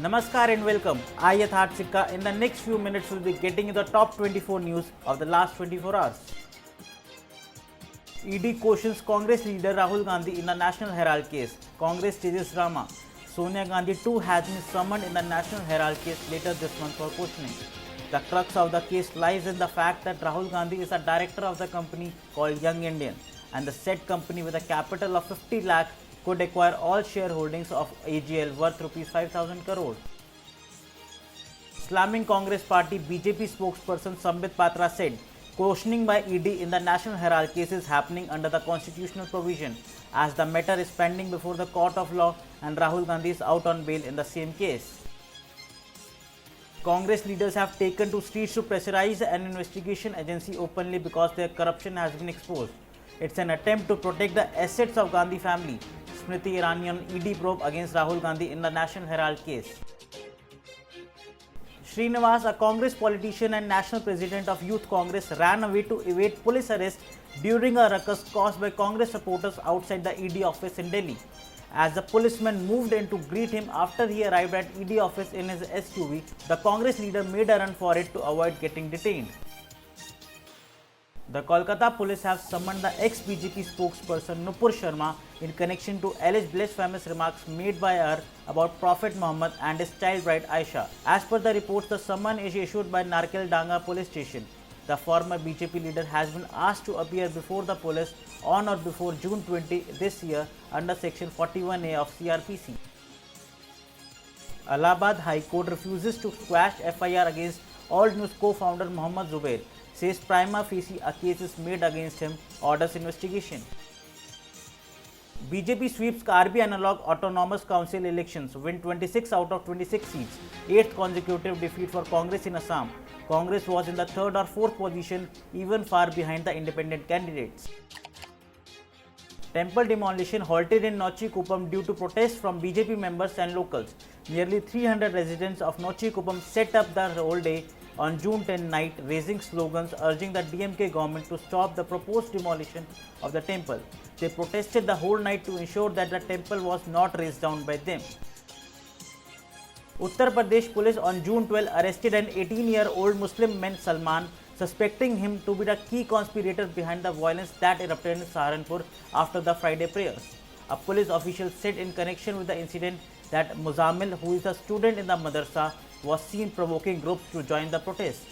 Namaskar and welcome. I Yatharth Sikka. In the next few minutes, we'll be getting you the top 24 news of the last 24 hours. ED questions Congress leader Rahul Gandhi in the National Herald case. Congress stages drama. Sonia Gandhi too has been summoned in the National Herald case later this month for questioning. The crux of the case lies in the fact that Rahul Gandhi is a director of the company called Young Indian, and the said company with a capital of 50 lakh could acquire all shareholdings of AGL worth Rs 5,000 crore. Slamming Congress Party, BJP spokesperson Sambit Patra said, questioning by ED in the National Herald case is happening under the constitutional provision, as the matter is pending before the court of law and Rahul Gandhi is out on bail in the same case. Congress leaders have taken to streets to pressurize an investigation agency openly because their corruption has been exposed. It's an attempt to protect the assets of Gandhi family. Smriti Irani on ED probe against Rahul Gandhi in the National Herald case. Srinivas, a Congress politician and national president of Youth Congress, ran away to evade police arrest during a ruckus caused by Congress supporters outside the ED office in Delhi. As the policeman moved in to greet him after he arrived at ED office in his SUV, the Congress leader made a run for it to avoid getting detained. The Kolkata police have summoned the ex-BJP spokesperson Nupur Sharma in connection to alleged blasphemous remarks made by her about Prophet Muhammad and his child bride Aisha. As per the reports, the summon is issued by Narkel Danga police station. The former BJP leader has been asked to appear before the police on or before June 20 this year under section 41A of CRPC. Allahabad High Court refuses to quash FIR against Old News co-founder Mohammad Zubair. Says prima facie a case is made against him, orders investigation. BJP sweeps Karbi analog autonomous council elections, win 26 out of 26 seats, 8th consecutive defeat for Congress in Assam. Congress was in the 3rd or 4th position, even far behind the independent candidates. Temple demolition halted in Nochi Kuppam due to protests from BJP members and locals. Nearly 300 residents of Nochi Kuppam set up the whole day on June 10 night, raising slogans urging the DMK government to stop the proposed demolition of the temple. They protested the whole night to ensure that the temple was not razed down by them. Uttar Pradesh police on June 12 arrested an 18-year-old Muslim man Salman, suspecting him to be the key conspirator behind the violence that erupted in Saharanpur after the Friday prayers. A police official said in connection with the incident that Muzammil, who is a student in the madrasa, was seen provoking groups to join the protest.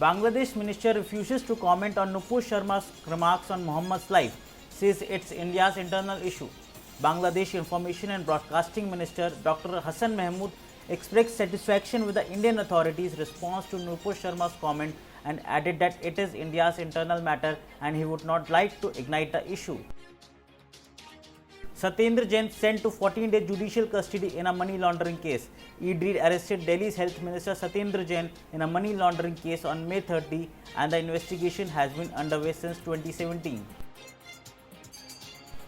Bangladesh minister refuses to comment on Nupur Sharma's remarks on Muhammad's life, says it's India's internal issue. Bangladesh Information and Broadcasting Minister Dr. Hassan Mahmood expressed satisfaction with the Indian authorities' response to Nupur Sharma's comment and added that it is India's internal matter and he would not like to ignite the issue. Satyendra Jain sent to 14-day judicial custody in a money laundering case. ED arrested Delhi's Health Minister Satyendra Jain in a money laundering case on May 30 and the investigation has been underway since 2017.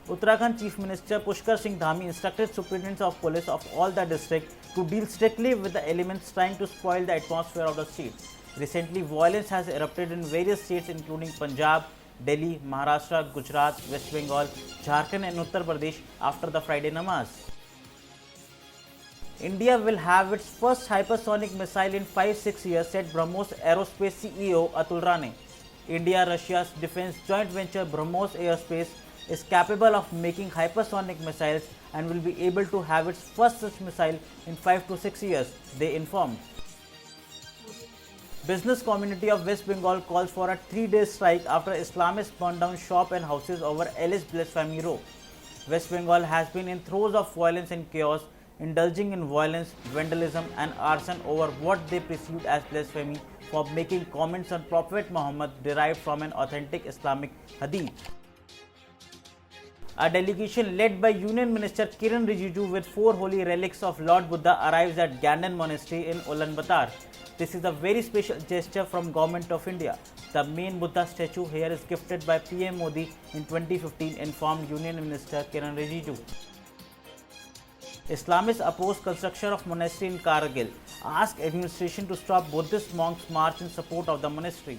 Uttarakhand Chief Minister Pushkar Singh Dhami instructed superintendents of police of all the districts to deal strictly with the elements trying to spoil the atmosphere of the state. Recently, violence has erupted in various states including Punjab, Delhi, Maharashtra, Gujarat, West Bengal, Jharkhand and Uttar Pradesh after the Friday namaz. India will have its first hypersonic missile in 5-6 years, said BrahMos Aerospace CEO Atul Rane. India-Russia's defense joint venture BrahMos Aerospace is capable of making hypersonic missiles and will be able to have its first such missile in 5 to 6 years, they informed. Business community of West Bengal calls for a 3-day strike after Islamists burned down shop and houses over alleged blasphemy row. West Bengal has been in throes of violence and chaos, indulging in violence, vandalism and arson over what they perceived as blasphemy for making comments on Prophet Muhammad derived from an authentic Islamic hadith. A delegation led by Union Minister Kiran Rijiju with 4 holy relics of Lord Buddha arrives at Ganden Monastery in Ulaanbaatar. This is a very special gesture from Government of India. The main Buddha statue here is gifted by PM Modi in 2015, informed Union Minister Kiran Rijiju. Islamists oppose construction of monastery in Kargil, ask administration to stop Buddhist monks' march in support of the monastery.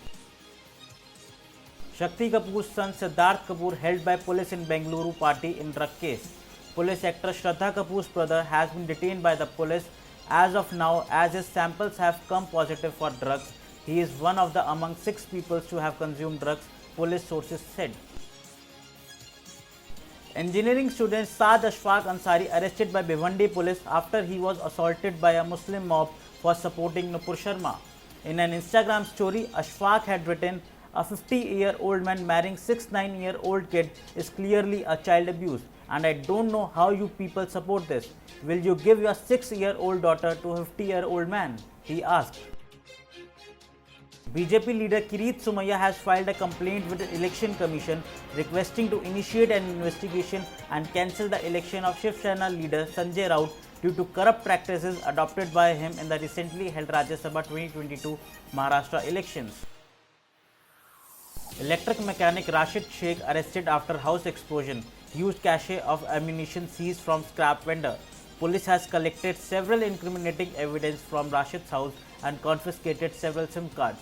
Shakti Kapoor's son Siddharth Kapoor held by police in Bengaluru party in drug case. Police actor Shraddha Kapoor's brother has been detained by the police as of now, as his samples have come positive for drugs. He is one of the among 6 people to have consumed drugs, police sources said. Engineering student Saad Ashfaq Ansari arrested by Bhiwandi police after he was assaulted by a Muslim mob for supporting Nupur Sharma. In an Instagram story, Ashfaq had written, "A 50-year-old man marrying 6-9-year-old kid is clearly a child abuse, and I don't know how you people support this. Will you give your 6-year-old daughter to a 50-year-old man?" he asked. BJP leader Kirit Somaia has filed a complaint with the Election Commission requesting to initiate an investigation and cancel the election of Shiv Sena leader Sanjay Raut due to corrupt practices adopted by him in the recently held Rajya Sabha 2022 Maharashtra elections. Electric mechanic Rashid Sheikh arrested after house explosion. Huge cache of ammunition seized from scrap vendor. Police has collected several incriminating evidence from Rashid's house and confiscated several SIM cards.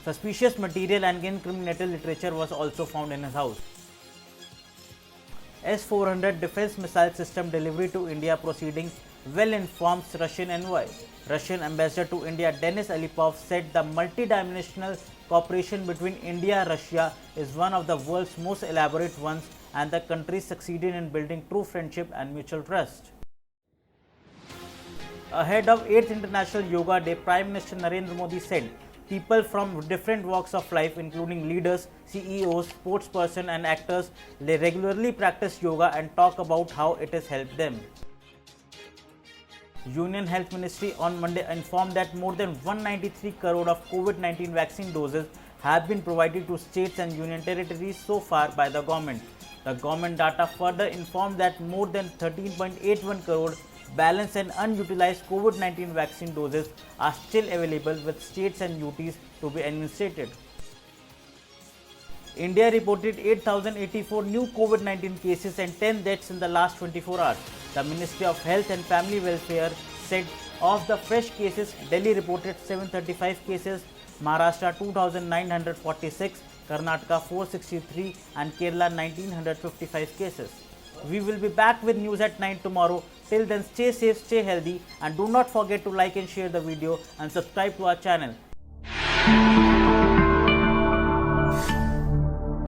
Suspicious material and incriminating literature was also found in his house. S-400 defense missile system delivery to India proceeding well, informs Russian envoy. Russian ambassador to India Denis Alipov said the multidimensional cooperation between India and Russia is one of the world's most elaborate ones, and the countries succeeded in building true friendship and mutual trust. Ahead of 8th International Yoga Day, Prime Minister Narendra Modi said, "People from different walks of life, including leaders, CEOs, sportspersons and actors, they regularly practice yoga and talk about how it has helped them." Union Health Ministry on Monday informed that more than 193 crore of COVID-19 vaccine doses have been provided to states and union territories so far by the government. The government data further informed that more than 13.81 crore balanced and unutilized COVID-19 vaccine doses are still available with states and UTs to be administered. India reported 8,084 new COVID-19 cases and 10 deaths in the last 24 hours. The Ministry of Health and Family Welfare said of the fresh cases, Delhi reported 735 cases, Maharashtra 2,946, Karnataka 463 and Kerala 1,955 cases. We will be back with news at 9 tomorrow. Till then, stay safe, stay healthy, and do not forget to like and share the video and subscribe to our channel.